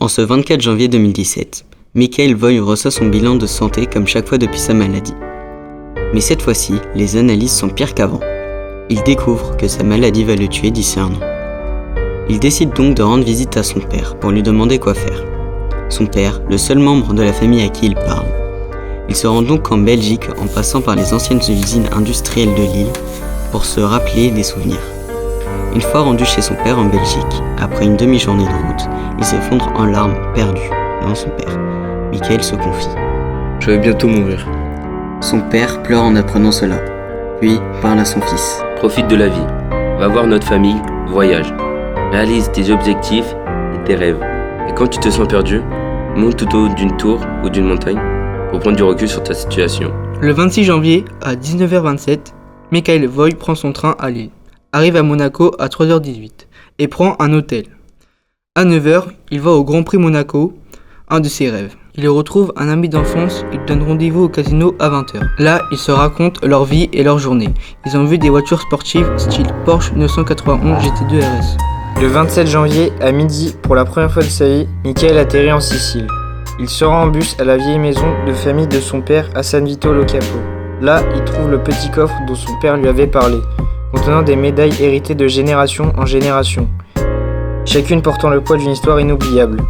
En ce 24 janvier 2017, Michael Voigt reçoit son bilan de santé comme chaque fois depuis sa maladie. Mais cette fois-ci, les analyses sont pires qu'avant. Il découvre que sa maladie va le tuer d'ici un an. Il décide donc de rendre visite à son père pour lui demander quoi faire. Son père, le seul membre de la famille à qui il parle. Il se rend donc en Belgique en passant par les anciennes usines industrielles de Lille pour se rappeler des souvenirs. Une fois rendu chez son père en Belgique, après une demi-journée de route, il s'effondre en larmes, perdu devant son père. Michael se confie. Je vais bientôt mourir. Son père pleure en apprenant cela, puis parle à son fils. Profite de la vie. Va voir notre famille, voyage. Réalise tes objectifs et tes rêves. Et quand tu te sens perdu, monte tout au haut d'une tour ou d'une montagne pour prendre du recul sur ta situation. Le 26 janvier, à 19h27, Michael Voigt prend son train à Lille, arrive à Monaco à 3h18 et prend un hôtel. À 9h, il va au Grand Prix Monaco, un de ses rêves. Il y retrouve un ami d'enfance, il donne rendez-vous au casino à 20h. Là, ils se racontent leur vie et leur journée. Ils ont vu des voitures sportives style Porsche 991 GT2 RS. Le 27 janvier, à midi, pour la première fois de sa vie, Michael atterrit en Sicile. Il se rend en bus à la vieille maison de famille de son père à San Vito Lo Capo. Là, il trouve le petit coffre dont son père lui avait parlé, contenant des médailles héritées de génération en génération, chacune portant le poids d'une histoire inoubliable.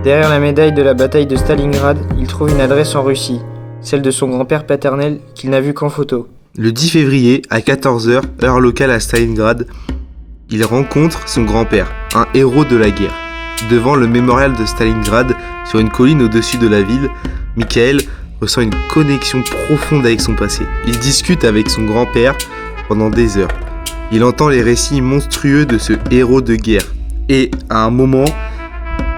Derrière la médaille de la bataille de Stalingrad, il trouve une adresse en Russie, celle de son grand-père paternel qu'il n'a vu qu'en photo. Le 10 février, à 14h, heure locale à Stalingrad, il rencontre son grand-père, un héros de la guerre. Devant le mémorial de Stalingrad, sur une colline au-dessus de la ville, Michael ressent une connexion profonde avec son passé. Il discute avec son grand-père pendant des heures. Il entend les récits monstrueux de ce héros de guerre. Et, à un moment,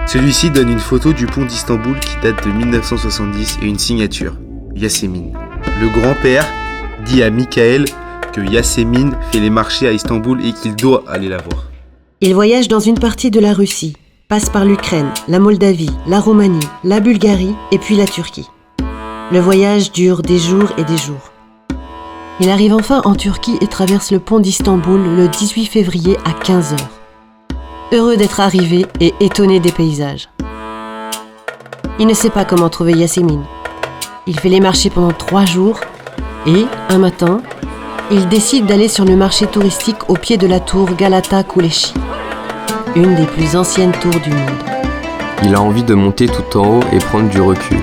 celui-ci donne une photo du pont d'Istanbul qui date de 1970 et une signature, Yasemin. Le grand-père dit à Michael que Yasemin fait les marchés à Istanbul et qu'il doit aller la voir. Il voyage dans une partie de la Russie, passe par l'Ukraine, la Moldavie, la Roumanie, la Bulgarie et puis la Turquie. Le voyage dure des jours et des jours. Il arrive enfin en Turquie et traverse le pont d'Istanbul le 18 février à 15h. Heureux d'être arrivé et étonné des paysages. Il ne sait pas comment trouver Yasemin. Il fait les marchés pendant 3 jours et, un matin, il décide d'aller sur le marché touristique au pied de la tour Galata Kulesi, une des plus anciennes tours du monde. Il a envie de monter tout en haut et prendre du recul.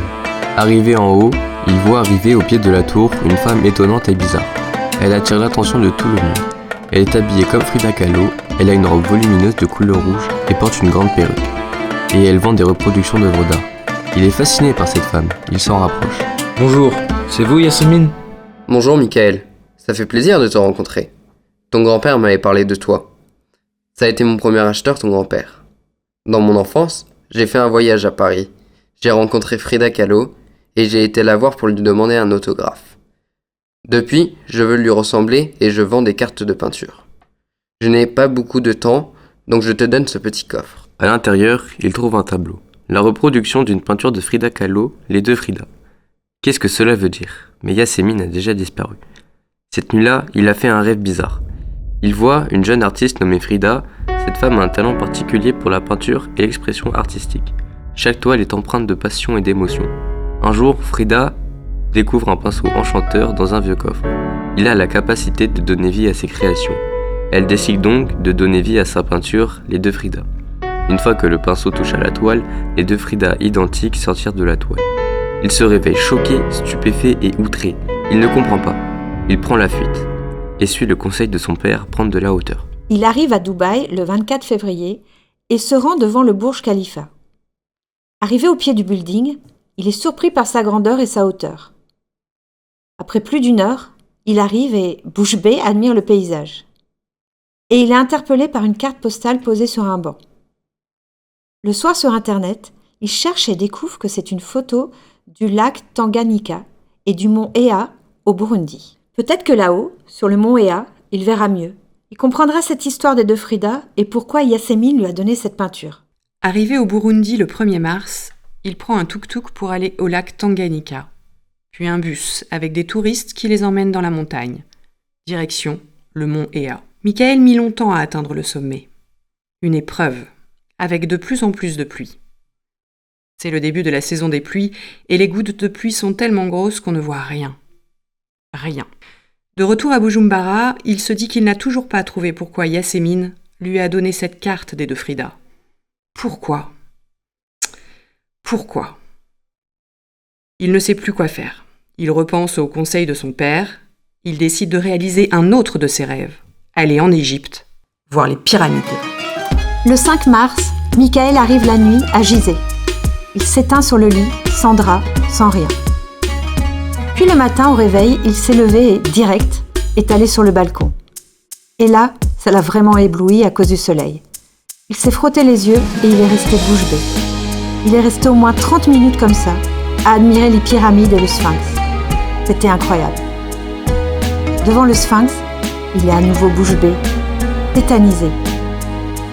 Arrivé en haut, il voit arriver au pied de la tour une femme étonnante et bizarre. Elle attire l'attention de tout le monde. Elle est habillée comme Frida Kahlo, elle a une robe volumineuse de couleur rouge et porte une grande perruque. Et elle vend des reproductions d'œuvres d'art. Il est fasciné par cette femme, il s'en rapproche. Bonjour, c'est vous Yasemin ? Bonjour Michael, ça fait plaisir de te rencontrer. Ton grand-père m'avait parlé de toi. Ça a été mon premier acheteur, ton grand-père. Dans mon enfance, j'ai fait un voyage à Paris. J'ai rencontré Frida Kahlo et j'ai été la voir pour lui demander un autographe. Depuis, je veux lui ressembler et je vends des cartes de peinture. Je n'ai pas beaucoup de temps, donc je te donne ce petit coffre. À l'intérieur, il trouve un tableau. La reproduction d'une peinture de Frida Kahlo, les deux Frida. Qu'est-ce que cela veut dire ? Mais Yasemin a déjà disparu. Cette nuit-là, il a fait un rêve bizarre. Il voit une jeune artiste nommée Frida. Cette femme a un talent particulier pour la peinture et l'expression artistique. Chaque toile est empreinte de passion et d'émotion. Un jour, Frida découvre un pinceau enchanteur dans un vieux coffre. Il a la capacité de donner vie à ses créations. Elle décide donc de donner vie à sa peinture, les deux Frida. Une fois que le pinceau touche à la toile, les deux Frida identiques sortirent de la toile. Il se réveille choqué, stupéfait et outré. Il ne comprend pas. Il prend la fuite et suit le conseil de son père, prendre de la hauteur. Il arrive à Dubaï le 24 février et se rend devant le Burj Khalifa. Arrivé au pied du building, il est surpris par sa grandeur et sa hauteur. Après plus d'1 heure, il arrive et, bouche bée, admire le paysage. Et il est interpellé par une carte postale posée sur un banc. Le soir sur Internet, il cherche et découvre que c'est une photo du lac Tanganyika et du mont Ea au Burundi. Peut-être que là-haut, sur le mont Ea, il verra mieux. Il comprendra cette histoire des deux Frida et pourquoi Yasemin lui a donné cette peinture. Arrivé au Burundi le 1er mars, il prend un tuk-tuk pour aller au lac Tanganyika, puis un bus avec des touristes qui les emmènent dans la montagne. Direction, le mont Ea. Michael mit longtemps à atteindre le sommet. Une épreuve, avec de plus en plus de pluie. C'est le début de la saison des pluies et les gouttes de pluie sont tellement grosses qu'on ne voit rien. Rien. De retour à Bujumbura, il se dit qu'il n'a toujours pas trouvé pourquoi Yasémine lui a donné cette carte des deux Frida. Pourquoi ? Pourquoi ? Il ne sait plus quoi faire. Il repense aux conseils de son père. Il décide de réaliser un autre de ses rêves. Aller en Égypte, voir les pyramides. Le 5 mars, Michael arrive la nuit à Gizeh. Il s'éteint sur le lit, sans drap, sans rien. Puis le matin, au réveil, il s'est levé et, direct, est allé sur le balcon. Et là, ça l'a vraiment ébloui à cause du soleil. Il s'est frotté les yeux et il est resté bouche bée. Il est resté au moins 30 minutes comme ça, à admirer les pyramides et le sphinx. C'était incroyable. Devant le sphinx, il est à nouveau bouche bée, tétanisé.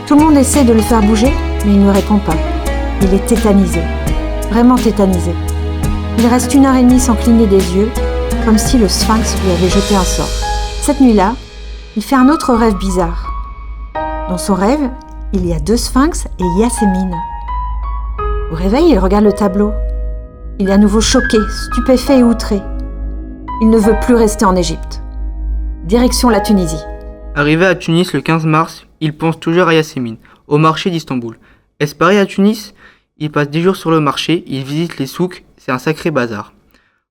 Tout le monde essaie de le faire bouger, mais il ne répond pas. Il est tétanisé, vraiment tétanisé. Il reste 1h30 sans cligner des yeux, comme si le sphinx lui avait jeté un sort. Cette nuit-là, il fait un autre rêve bizarre. Dans son rêve, il y a 2 sphinx et Yasémine. Au réveil, il regarde le tableau. Il est à nouveau choqué, stupéfait et outré. Il ne veut plus rester en Égypte. Direction la Tunisie. Arrivé à Tunis le 15 mars, il pense toujours à Yasémine, au marché d'Istanbul. Est-ce pareil à Tunis ? Il passe 10 jours sur le marché, il visite les souks, c'est un sacré bazar.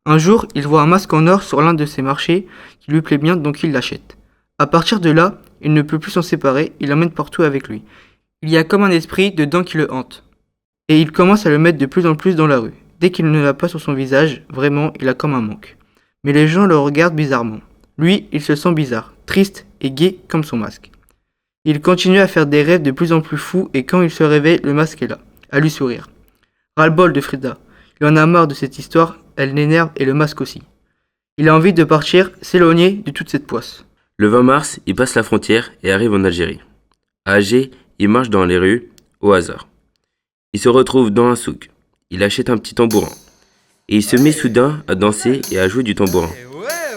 Un jour, il voit un masque en or sur l'un de ces marchés qui lui plaît bien, donc il l'achète. À partir de là, il ne peut plus s'en séparer, il l'emmène partout avec lui. Il y a comme un esprit dedans qui le hante. Et il commence à le mettre de plus en plus dans la rue. Dès qu'il ne l'a pas sur son visage, vraiment, il a comme un manque. Mais les gens le regardent bizarrement. Lui, il se sent bizarre, triste et gai comme son masque. Il continue à faire des rêves de plus en plus fous et quand il se réveille, le masque est là, à lui sourire. Ras-le-bol de Frida. Il en a marre de cette histoire, elle l'énerve et le masque aussi. Il a envie de partir, s'éloigner de toute cette poisse. Le 20 mars, il passe la frontière et arrive en Algérie. À Alger, il marche dans les rues, au hasard. Il se retrouve dans un souk. Il achète un petit tambourin. Et il se met soudain à danser et à jouer du tambourin.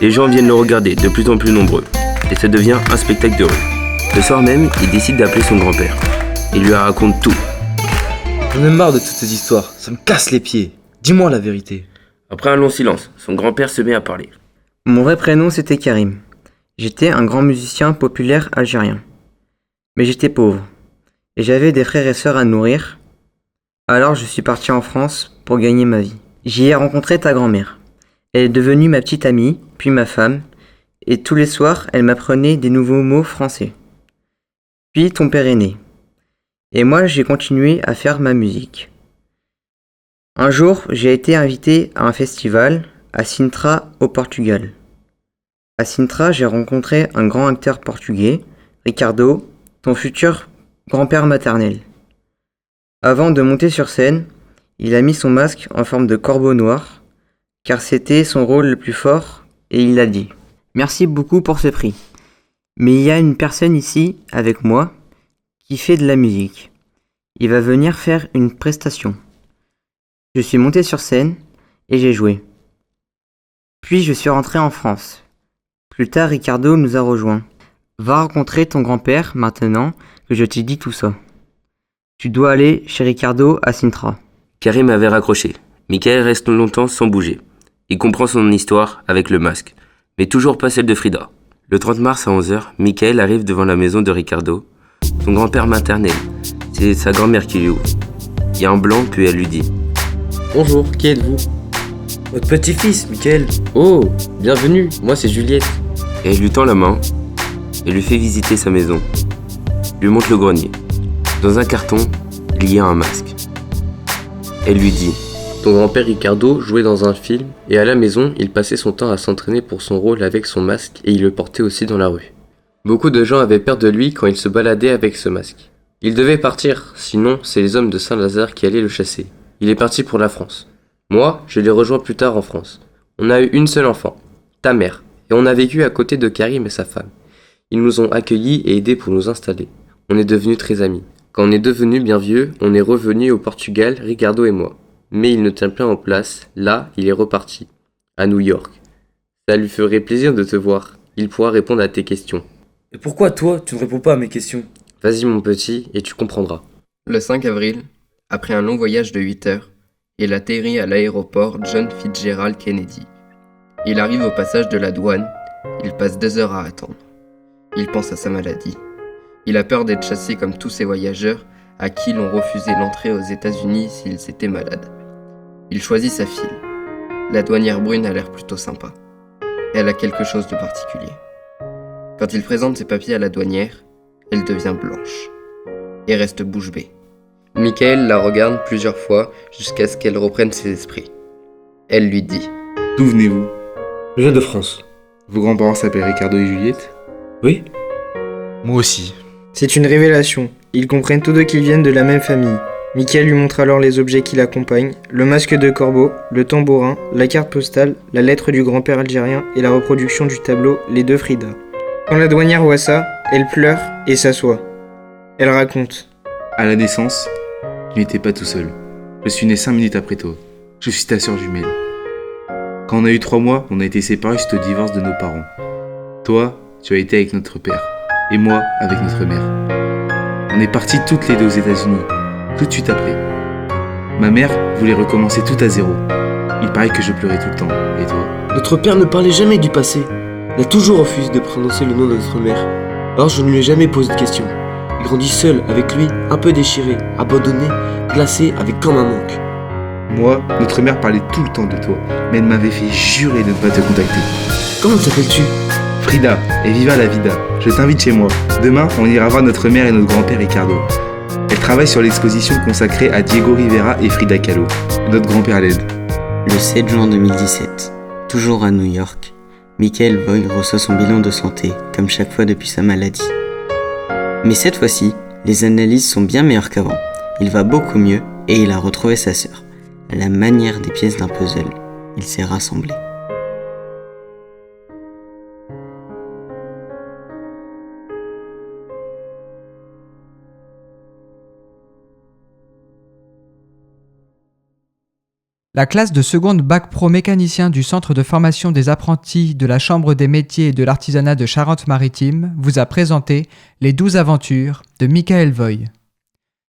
Les gens viennent le regarder, de plus en plus nombreux. Et ça devient un spectacle de rue. Le soir même, il décide d'appeler son grand-père. Il lui raconte tout. J'en ai marre de toutes ces histoires, ça me casse les pieds. Dis-moi la vérité. Après un long silence, son grand-père se met à parler. Mon vrai prénom c'était Karim. J'étais un grand musicien populaire algérien. Mais j'étais pauvre. Et j'avais des frères et sœurs à nourrir. Alors je suis parti en France pour gagner ma vie. J'y ai rencontré ta grand-mère. Elle est devenue ma petite amie, puis ma femme. Et tous les soirs, elle m'apprenait des nouveaux mots français. Puis ton père est né. Et moi j'ai continué à faire ma musique. Un jour, j'ai été invité à un festival à Sintra, au Portugal. À Sintra, j'ai rencontré un grand acteur portugais, Ricardo, ton futur grand-père maternel. Avant de monter sur scène, il a mis son masque en forme de corbeau noir, car c'était son rôle le plus fort, et il a dit « Merci beaucoup pour ce prix. Mais il y a une personne ici, avec moi, qui fait de la musique. Il va venir faire une prestation. » Je suis monté sur scène et j'ai joué. Puis je suis rentré en France. Plus tard, Ricardo nous a rejoints. Va rencontrer ton grand-père maintenant que je t'ai dit tout ça. Tu dois aller chez Ricardo à Sintra. Karim avait raccroché. Michael reste longtemps sans bouger. Il comprend son histoire avec le masque, mais toujours pas celle de Frida. Le 30 mars à 11h, Michael arrive devant la maison de Ricardo, son grand-père maternel. C'est sa grand-mère qui lui ouvre. Il y a un blanc, puis elle lui dit « Bonjour, qui êtes-vous ? Votre petit-fils, Michael. Oh, bienvenue, moi c'est Juliette. » Et elle lui tend la main et lui fait visiter sa maison. Lui montre le grenier. Dans un carton, il y a un masque. Elle lui dit « Ton grand-père Ricardo jouait dans un film et à la maison, il passait son temps à s'entraîner pour son rôle avec son masque et il le portait aussi dans la rue. Beaucoup de gens avaient peur de lui quand il se baladait avec ce masque. Il devait partir, sinon c'est les hommes de Saint-Lazare qui allaient le chasser. Il est parti pour la France. Moi, je l'ai rejoint plus tard en France. On a eu une seule enfant, ta mère, et on a vécu à côté de Karim et sa femme. Ils nous ont accueillis et aidés pour nous installer. On est devenus très amis. Quand on est devenu bien vieux, on est revenu au Portugal, Ricardo et moi. Mais il ne tient plus en place, là, il est reparti, à New York. Ça lui ferait plaisir de te voir, il pourra répondre à tes questions. Et pourquoi toi, tu ne réponds pas à mes questions ? Vas-y mon petit, et tu comprendras. Le 5 avril, après un long voyage de 8 heures, Il atterrit à l'aéroport John Fitzgerald Kennedy. Il arrive au passage de la douane. Il passe 2 heures à attendre. Il pense à sa maladie. Il a peur d'être chassé comme tous ces voyageurs à qui l'on refusait l'entrée aux États-Unis s'ils étaient malades. Il choisit sa file. La douanière brune a l'air plutôt sympa. Elle a quelque chose de particulier. Quand il présente ses papiers à la douanière, elle devient blanche et reste bouche bée. Michael la regarde plusieurs fois jusqu'à ce qu'elle reprenne ses esprits. Elle lui dit « D'où venez-vous? Je viens de France. Vos grands-parents s'appellent Ricardo et Juliette? Oui? Moi aussi. C'est une révélation. Ils comprennent tous deux qu'ils viennent de la même famille. Michael lui montre alors les objets qui l'accompagnent, le masque de corbeau, le tambourin, la carte postale, la lettre du grand-père algérien et la reproduction du tableau Les Deux Frida. Quand la douanière voit ça, elle pleure et s'assoit. Elle raconte. À la naissance, tu n'étais pas tout seul. Je suis né 5 minutes après toi. Je suis ta sœur jumelle. Quand on a eu 3 mois, on a été séparés suite au divorce de nos parents. Toi, tu as été avec notre père, et moi avec notre mère. On est partis toutes les deux aux États-Unis, tout de suite après. Ma mère voulait recommencer tout à zéro. Il paraît que je pleurais tout le temps. Et toi? Notre père ne parlait jamais du passé. Il a toujours refusé de prononcer le nom de notre mère. Alors je ne lui ai jamais posé de questions. Il grandit seul, avec lui, un peu déchiré, abandonné, glacé, avec comme un manque. Moi, notre mère parlait tout le temps de toi, mais elle m'avait fait jurer de ne pas te contacter. Comment t'appelles-tu? Frida, et viva la vida. Je t'invite chez moi. Demain, on ira voir notre mère et notre grand-père Ricardo. Elle travaille sur l'exposition consacrée à Diego Rivera et Frida Kahlo. Notre grand-père l'aide. Le 7 juin 2017, toujours à New York, Michael Voigt reçoit son bilan de santé, comme chaque fois depuis sa maladie. Mais cette fois-ci, les analyses sont bien meilleures qu'avant. Il va beaucoup mieux et il a retrouvé sa sœur. À la manière des pièces d'un puzzle, il s'est rassemblé. La classe de seconde bac pro mécanicien du Centre de formation des apprentis de la Chambre des métiers et de l'artisanat de Charente-Maritime vous a présenté Les 12 aventures de Michael Voigt.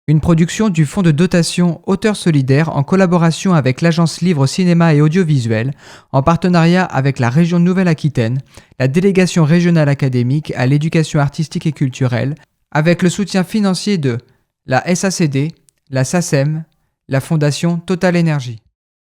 Une production du Fonds de dotation Auteurs solidaires en collaboration avec l'Agence Livre Cinéma et Audiovisuel, en partenariat avec la région Nouvelle-Aquitaine, la délégation régionale académique à l'éducation artistique et culturelle, avec le soutien financier de la SACD, la SACEM, la Fondation Total Énergie.